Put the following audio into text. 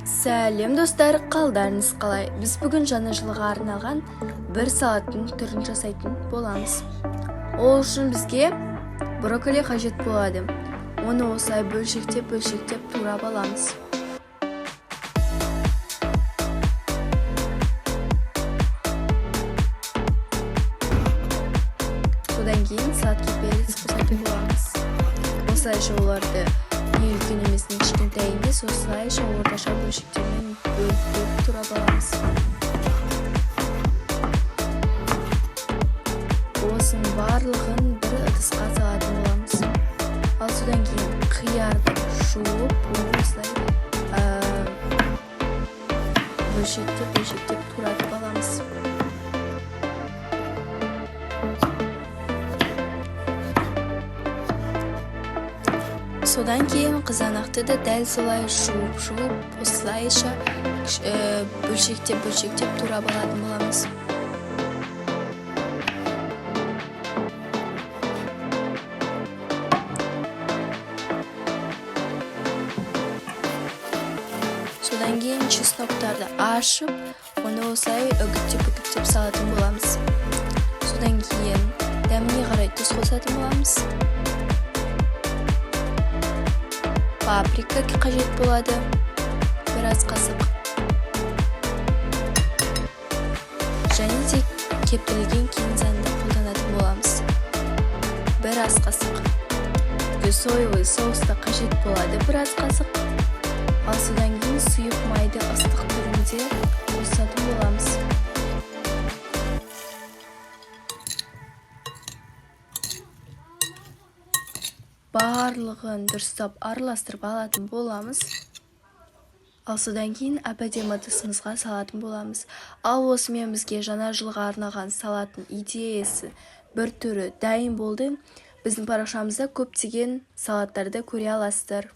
Сәлем достар, қалдарыңыз қалай? Біз бүгін жаңа жылға арналған бір салаттың түрін жасайтын боламыз. Ол үшін бізге брокколи қажет болады. Оны осылай бөлшектеп турап аламыз. Содан кейін салатқа перец қосатын боламыз. Осылайша оларды үлкен емес кішкентай емес, осылайша орташа бөлшектермен бөліп турап аламыз. Осының барлығын бір ыдысқа салатын боламыз. Ал содан кейін қиярды жуып, осылай бөлшектеп туратып аламыз. Содан кейін қызанақты да дәл солай жуып, осылайша бөлшектеп турап алатын боламыз. Содан кейін чесноктарды ашып, оны осылай үгіттеп салатын боламыз. Содан кейін дәміне қарай тұз қосатын боламыз. Паприка қажет болады, біраз қасық. Және де кептірілген кинзаны қолданатын боламыз. Біраз қасық. Соевый соуста қажет болады, біраз қасық. Ал содан кейін сұйық майды ыстық түрінде қосатын боламыз. Барлығын дұрыстап араластырып алатын боламыз. Ал содан кейін әп-әдемі ыдысымызға салатын боламыз. Ал осымен бізге жаңа жылға арналған салаттың идеясы бір түрі дайын болды. Біздің парақшамызда көптеген салаттарды көре аласыздар.